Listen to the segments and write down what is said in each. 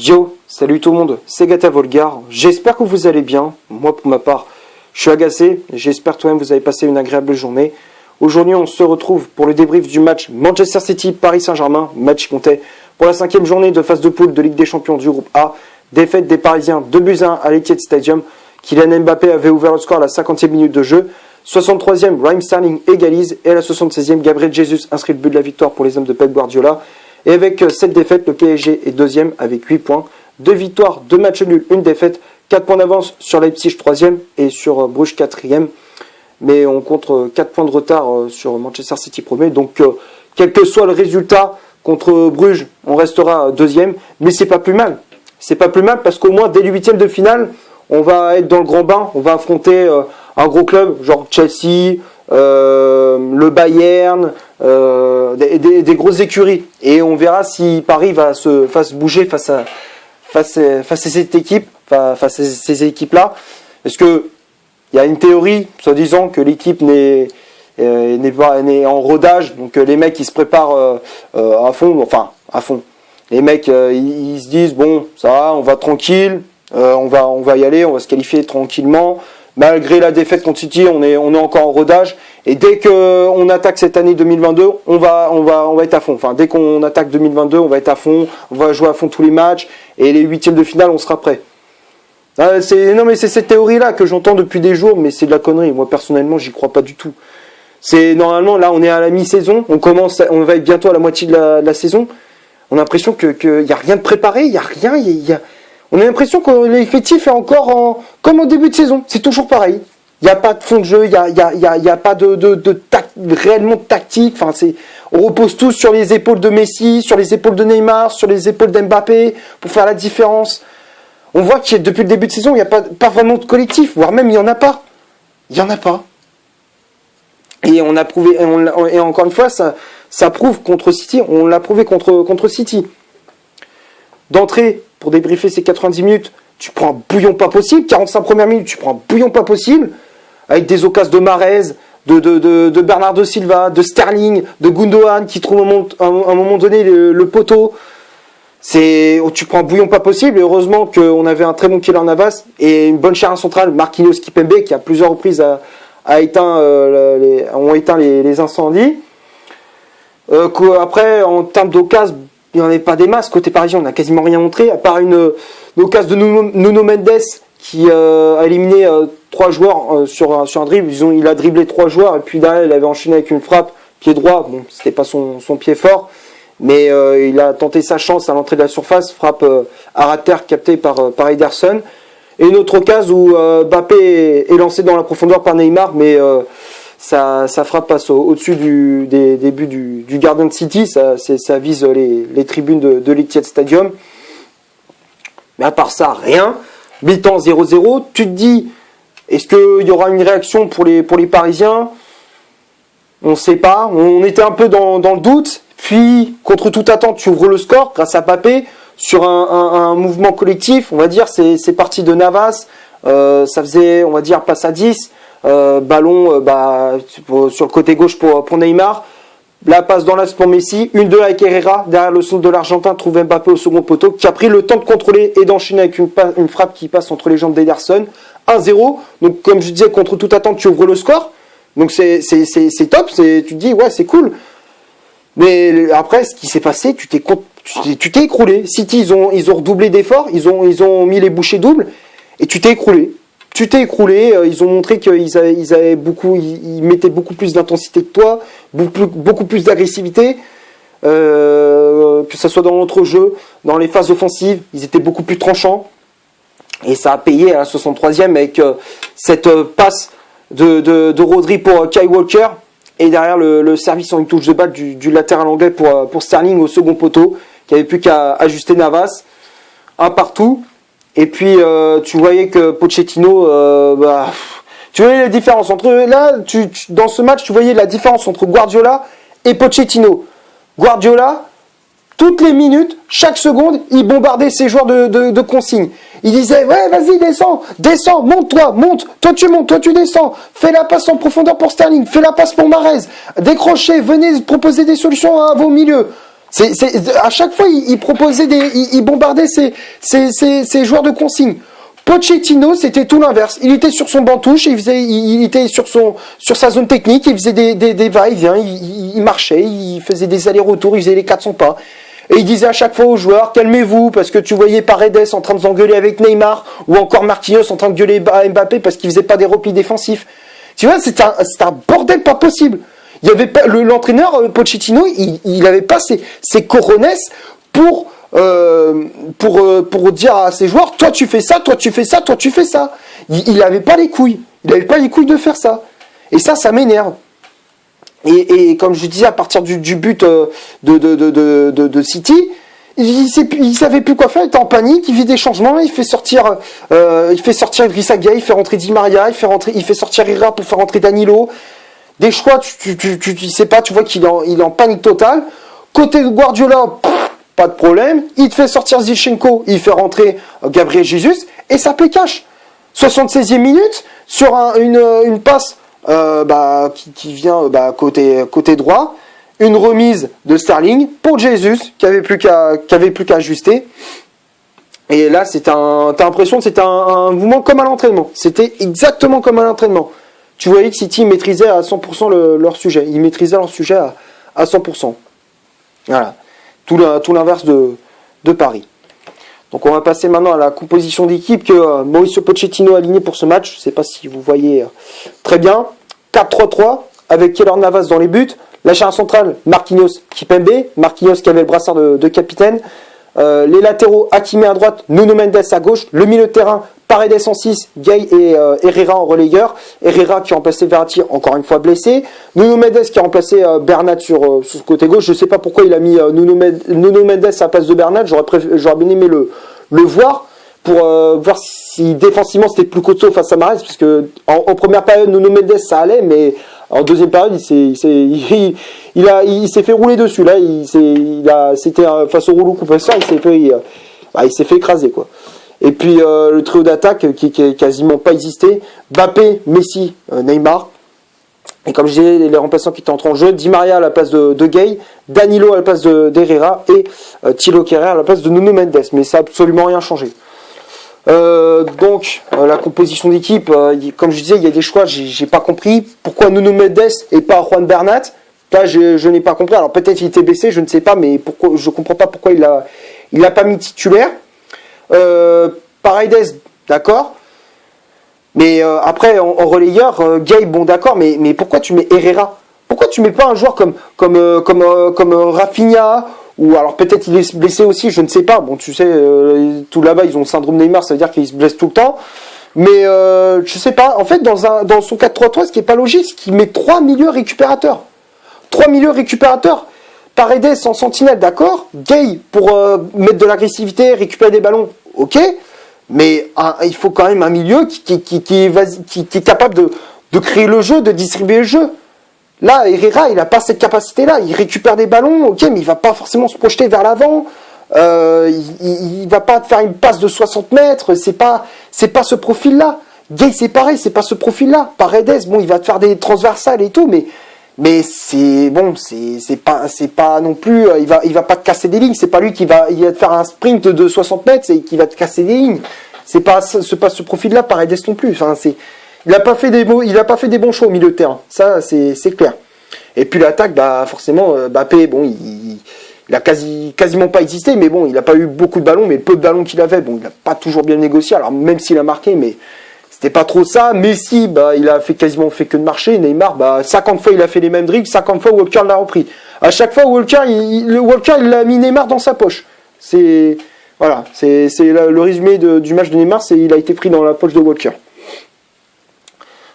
Yo, salut tout le monde, c'est Gata Volgar, j'espère que vous allez bien. Moi pour ma part, je suis agacé, j'espère tout de même que vous avez passé une agréable journée. Aujourd'hui on se retrouve pour le débrief du match Manchester City-Paris Saint-Germain, match qui comptait pour la 5e journée de phase de poule de Ligue des Champions du groupe A. Défaite des Parisiens 2-1 à l'Etihad Stadium. Kylian Mbappé avait ouvert le score à la 50e minute de jeu. 63e, Raheem Sterling égalise et à la 76e, Gabriel Jesus inscrit le but de la victoire pour les hommes de Pep Guardiola. Et avec cette défaite, le PSG est deuxième avec 8 points. 2 victoires, 2 matchs nuls, 1 défaite. 4 points d'avance sur Leipzig 3e et sur Bruges 4e. Mais on compte 4 points de retard sur Manchester City 1er. Donc quel que soit le résultat contre Bruges, on restera deuxième. Mais c'est pas plus mal. C'est pas plus mal parce qu'au moins dès les 8e de finale, on va être dans le grand bain. On va affronter un gros club genre Chelsea, le Bayern, des grosses écuries, et on verra si Paris va se bouger face à cette équipe, face à ces équipes-là. Parce que il y a une théorie, soi-disant, que l'équipe n'est en rodage, donc les mecs ils se préparent à fond. Les mecs ils se disent bon, ça va, on va tranquille, on va y aller, on va se qualifier tranquillement. Malgré la défaite contre City, on est encore en rodage. Et dès qu'on attaque cette année 2022, on va être à fond. Enfin, dès qu'on attaque 2022, on va être à fond. On va jouer à fond tous les matchs. Et les 8e de finale, on sera prêt. Mais c'est cette théorie-là que j'entends depuis des jours, mais c'est de la connerie. Moi, personnellement, j'y crois pas du tout. Normalement, là, on est à la mi-saison. On va être bientôt à la moitié de la saison. On a l'impression qu'il y a rien de préparé. Il y a rien. On a l'impression que l'effectif est encore comme au début de saison. C'est toujours pareil. Il n'y a pas de fond de jeu, il n'y a pas réellement de tactique. Enfin, on repose tous sur les épaules de Messi, sur les épaules de Neymar, sur les épaules d'Mbappé pour faire la différence. On voit que depuis le début de saison, il n'y a pas vraiment de collectif, voire même il n'y en a pas. Il n'y en a pas. Et on a prouvé, et encore une fois, ça prouve contre City, on l'a prouvé contre City. D'entrée, pour débriefer ces 90 minutes, tu prends un bouillon pas possible. 45 premières minutes, tu prends un bouillon pas possible. Avec des occasions de Mahrez, de Bernardo Silva, de Sterling, de Gundogan qui trouve à un moment donné le poteau. Tu prends un bouillon pas possible. Et heureusement qu'on avait un très bon Keylor Navas et une bonne charnière centrale, Marquinhos Kimpembe, qui à plusieurs reprises ont éteint les incendies. Après, en termes d'occasions, il n'y en avait pas des masses. Côté parisien, on n'a quasiment rien montré, à part une occasion de Nuno Mendes qui a éliminé 3 joueurs sur un dribble. Il a dribblé 3 joueurs et puis derrière, il avait enchaîné avec une frappe pied droit. Bon, c'était pas son pied fort, mais il a tenté sa chance à l'entrée de la surface. Frappe à ras de terre captée par Ederson. Et une autre occasion où Mbappé est lancé dans la profondeur par Neymar, mais sa frappe passe au-dessus des buts du gardien de City. Ça vise les tribunes de l'Etihad Stadium. Mais à part ça, rien. Mi-temps 0-0. Tu te dis, est-ce qu'il y aura une réaction pour les Parisiens? On ne sait pas. On était un peu dans le doute. Puis, contre toute attente, tu ouvres le score grâce à Mbappé sur un mouvement collectif. On va dire, c'est parti de Navas. Ça faisait, on va dire, passe à 10. Ballon sur le côté gauche pour Neymar. La passe dans l'axe pour Messi. 1-2 avec Herrera. Derrière le centre de l'Argentin, trouve Mbappé au second poteau, qui a pris le temps de contrôler et d'enchaîner avec une frappe qui passe entre les jambes d'Ederson. 1-0. Donc, comme je disais, contre toute attente, tu ouvres le score. Donc, c'est top. Tu te dis, ouais, c'est cool. Mais après, ce qui s'est passé, tu t'es écroulé. City, ils ont redoublé d'efforts. Ils ont mis les bouchées doubles. Et tu t'es écroulé. Ils ont montré qu'ils mettaient beaucoup plus d'intensité que toi, beaucoup plus d'agressivité, que ce soit dans notre jeu, dans les phases offensives, ils étaient beaucoup plus tranchants. Et ça a payé à la 63e avec cette passe de Rodri pour Kyle Walker, et derrière le service en une touche de balle du latéral anglais pour Sterling au second poteau, qui avait plus qu'à ajuster Navas, un partout. Et puis tu voyais que Pochettino, tu voyais la différence entre dans ce match, tu voyais la différence entre Guardiola et Pochettino. Guardiola, toutes les minutes, chaque seconde, il bombardait ses joueurs de consignes. Il disait, ouais, vas-y, descends, monte, toi tu descends, fais la passe en profondeur pour Sterling, fais la passe pour Mahrez, décrochez, venez proposer des solutions à vos milieux. À chaque fois, il proposait il bombardait ses joueurs de consigne. Pochettino, c'était tout l'inverse. Il était sur son banc touche, il était sur sa zone technique, il faisait des va-et-vient, il marchait, il faisait des allers-retours, il faisait les 400 pas. Et il disait à chaque fois aux joueurs, calmez-vous, parce que tu voyais Paredes en train de s'engueuler avec Neymar, ou encore Marquinhos en train de gueuler à Mbappé parce qu'il faisait pas des replis défensifs. Tu vois, c'était un bordel pas possible. Il y avait pas, l'entraîneur Pochettino, il n'avait pas ses cojones pour dire à ses joueurs, toi tu fais ça, toi tu fais ça, toi tu fais ça. Il n'avait pas les couilles. Il n'avait pas les couilles de faire ça. Et ça m'énerve. Et comme je disais, à partir du but de City, il savait plus quoi faire, il était en panique, il fait des changements, il fait sortir Idrissa Gueye, il fait rentrer Di Maria, il fait sortir Herrera pour faire rentrer Danilo. Des choix, tu sais pas, tu vois qu'il est en panique totale. Côté de Guardiola, pas de problème. Il te fait sortir Zinchenko, il fait rentrer Gabriel Jesus, et ça paie cash. 76e minute, sur une passe qui vient côté droit, une remise de Sterling pour Jesus, qui avait plus qu'à ajuster. Et là, t'as l'impression que c'était un mouvement comme à l'entraînement. C'était exactement comme à l'entraînement. Tu voyais que City maîtrisait à 100% leur sujet. Ils maîtrisaient leur sujet à 100%. Voilà. Tout l'inverse de Paris. Donc on va passer maintenant à la composition d'équipe que Mauricio Pochettino a aligné pour ce match. Je ne sais pas si vous voyez très bien. 4-3-3 avec Keylor Navas dans les buts. La charnière centrale, Marquinhos, Kimpembe. Marquinhos qui avait le brassard de capitaine. Les latéraux, Hakimi à droite, Nuno Mendes à gauche. Le milieu de terrain, Paredes en 6, Gueye et Herrera en relayeur. Herrera qui a remplacé Verratti, encore une fois blessé. Nuno Mendes qui a remplacé Bernat sur ce côté gauche. Je ne sais pas pourquoi il a mis Nuno Mendes à la place de Bernat. J'aurais bien aimé le voir pour voir si défensivement c'était plus costaud face à Mahrez, parce que en première période Nuno Mendes ça allait, mais en deuxième période il s'est fait rouler dessus. Là c'était face au rouleau compresseur, il s'est fait écraser quoi. Et puis le trio d'attaque qui quasiment pas existé, Mbappé, Messi, Neymar. Et comme je disais, les remplaçants qui étaient entrés en jeu, Di Maria à la place de Gueye, Danilo à la place d'Herrera et Thilo Kehrer à la place de Nuno Mendes. Mais ça n'a absolument rien changé. Donc la composition d'équipe, comme je disais, il y a des choix, j'ai pas compris. Pourquoi Nuno Mendes et pas Juan Bernat? Là, je n'ai pas compris. Alors peut-être il était blessé, je ne sais pas, mais je comprends pas pourquoi il l'a pas mis titulaire. Paredes, d'accord. Mais après, en relayeur, Gueye, bon d'accord, mais pourquoi tu mets Herrera? Pourquoi tu mets pas un joueur comme Rafinha? Ou alors peut-être il est blessé aussi, je ne sais pas. Bon, tu sais, tout là-bas, ils ont le syndrome Neymar, ça veut dire qu'ils se blessent tout le temps. Mais je sais pas, en fait, dans son 4-3-3, ce qui est pas logique, c'est qu'il met 3 milieux récupérateurs. 3 milieux récupérateurs. Paredes en sentinelle, d'accord. Gueye pour mettre de l'agressivité, récupérer des ballons, ok. Mais il faut quand même un milieu qui est capable de créer le jeu, de distribuer le jeu. Là, Herrera, il n'a pas cette capacité-là. Il récupère des ballons, ok, mais il va pas forcément se projeter vers l'avant. Il va pas te faire une passe de 60 mètres. C'est pas ce profil-là. Gueye, c'est pareil, c'est pas ce profil-là. Paredes, bon, il va te faire des transversales et tout, mais c'est bon, c'est pas non plus. Il va pas te casser des lignes. C'est pas lui il va te faire un sprint de 60 mètres et qui va te casser des lignes. C'est pas ce profil-là, Paredes non plus. Enfin, il n'a pas fait des bons choix au milieu de terrain. Ça, c'est clair. Et puis l'attaque, forcément, Mbappé, bon, il a quasiment pas existé, mais bon, il n'a pas eu beaucoup de ballons, mais peu de ballons qu'il avait, bon, il n'a pas toujours bien négocié. Alors même s'il a marqué, mais c'était pas trop ça. Messi, il a quasiment fait que de marcher. Neymar, 50 fois il a fait les mêmes dribbles, 50 fois Walker l'a repris. À chaque fois, Walker, il a mis Neymar dans sa poche. C'est le résumé du match de Neymar, il a été pris dans la poche de Walker.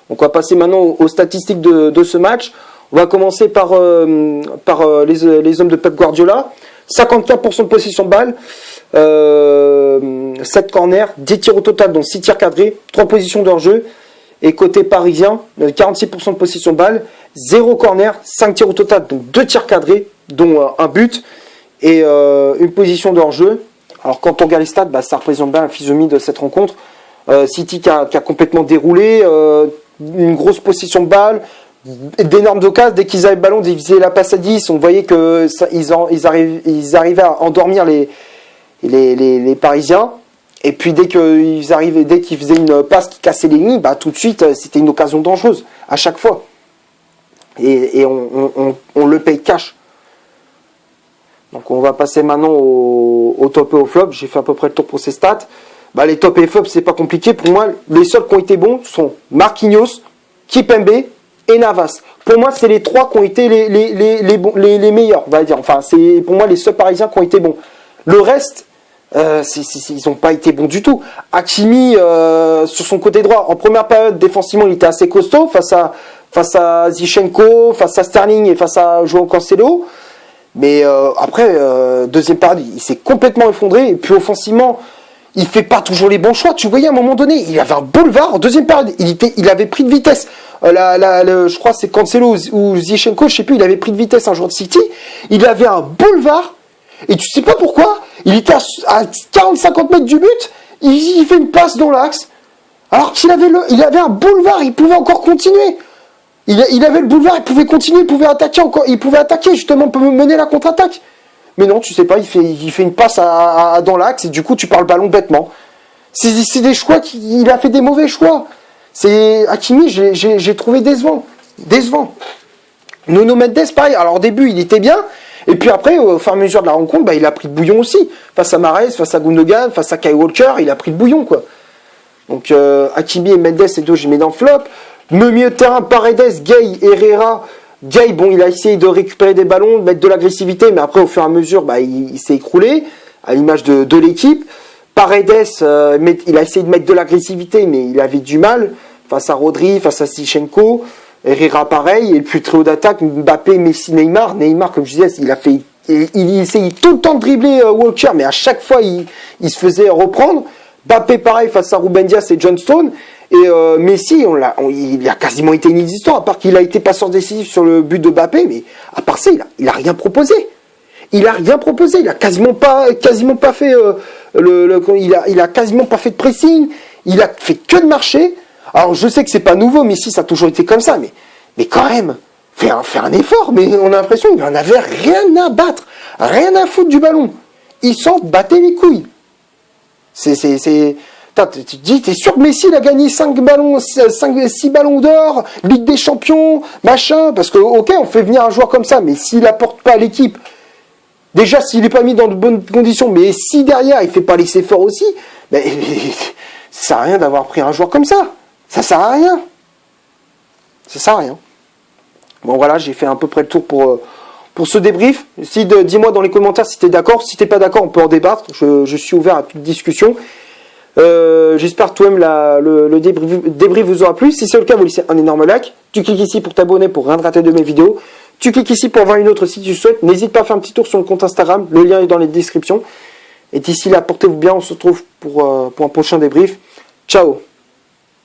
Donc on va passer maintenant aux statistiques de ce match. On va commencer par les hommes de Pep Guardiola. 54% de possession de balle, 7 corners, 10 tirs au total, dont 6 tirs cadrés, 3 positions de hors-jeu. Et côté parisien, 46% de possession de balle, 0 corner, 5 tirs au total, donc 2 tirs cadrés, dont un but, et une position de hors-jeu. Alors quand on regarde les stats, ça représente bien la physionomie de cette rencontre. City qui a complètement déroulé, une grosse possession de balle, d'énormes occasions. Dès qu'ils avaient le ballon, ils faisaient la passe à 10. On voyait que ils arrivaient à endormir les Parisiens. Et puis dès qu'ils faisaient une passe qui cassait les lignes, bah, tout de suite, c'était une occasion dangereuse, à chaque fois. Et on le paye cash. Donc on va passer maintenant au top et au flop. J'ai fait à peu près le tour pour ces stats. Bah, les top et les flops, c'est pas compliqué. Pour moi, les seuls qui ont été bons sont Marquinhos, Kimpembe et Navas. Pour moi, c'est les trois qui ont été les meilleurs, on va dire. Enfin, c'est pour moi les seuls Parisiens qui ont été bons. Le reste, ils n'ont pas été bons du tout. Hakimi, sur son côté droit, en première période, défensivement, il était assez costaud face à Zinchenko, face à Sterling et face à João Cancelo. Mais après, deuxième période, il s'est complètement effondré. Et puis offensivement, il fait pas toujours les bons choix. Tu voyais à un moment donné, il avait un boulevard. En deuxième période, il avait pris de vitesse. Je crois que c'est Cancelo ou Zinchenko, je sais plus, il avait pris de vitesse un joueur de City. Il avait un boulevard. Et tu sais pas pourquoi, il était à 40-50 mètres du but, il fait une passe dans l'axe. Alors qu'il avait un boulevard, il pouvait encore continuer. Il avait le boulevard, il pouvait continuer, il pouvait attaquer justement, pour mener la contre-attaque. Mais non, tu sais pas, il fait une passe dans l'axe et du coup tu parles le ballon bêtement. C'est des choix, il a fait des mauvais choix. C'est Hakimi, j'ai trouvé décevant. Nuno Mendes, pareil. Alors au début, il était bien. Et puis après, au fur et à mesure de la rencontre, bah, il a pris le bouillon aussi. Face à Mahrez, face à Gundogan, face à Kyle Walker, il a pris le bouillon, quoi. Donc Hakimi et Mendes, c'est deux, je mets dans le flop. Le milieu de terrain, Paredes, Gay, Herrera. Gay, bon, il a essayé de récupérer des ballons, de mettre de l'agressivité, mais après, au fur et à mesure, bah, il s'est écroulé, à l'image de l'équipe. Paredes, il a essayé de mettre de l'agressivité, mais il avait du mal face à Rodri, face à Zinchenko. Herrera pareil, et puis trio d'attaque, Mbappé, Messi, Neymar. Neymar, comme je disais, il essayait tout le temps de dribbler Walker, mais à chaque fois, il se faisait reprendre. Mbappé pareil face à Ruben Dias et John Stone. Et Messi, il a quasiment été inexistant, à part qu'il a été passeur décisif sur le but de Mbappé, mais à part ça, il a rien proposé. Il a quasiment pas fait il a quasiment pas fait de pressing. Il a fait que de marcher. Alors je sais que c'est pas nouveau, Messi ça a toujours été comme ça, mais quand même, faire un effort. Mais on a l'impression qu'il en avait rien à battre, rien à foutre du ballon. Il s'en battait les couilles. Tu te dis, t'es sûr que Messi il a gagné 6 ballons d'or, Ligue des Champions, machin, parce que ok, on fait venir un joueur comme ça, mais s'il apporte pas à l'équipe, déjà s'il n'est pas mis dans de bonnes conditions, mais si derrière il fait pas les efforts aussi, ben, ça sert à rien d'avoir pris un joueur comme ça. Ça sert à rien. Bon voilà, j'ai fait à peu près le tour pour ce débrief. Dis-moi dans les commentaires si t'es d'accord. Si t'es pas d'accord, on peut en débattre. Je suis ouvert à toute discussion. J'espère que toi-même le débrief vous aura plu. Si c'est le cas, vous laissez un énorme like. Tu cliques ici pour t'abonner pour rien te rater de mes vidéos. Tu cliques ici pour voir une autre si tu souhaites. N'hésite pas à faire un petit tour sur le compte Instagram. Le lien est dans les descriptions. Et d'ici là, portez-vous bien. On se retrouve pour un prochain débrief. Ciao.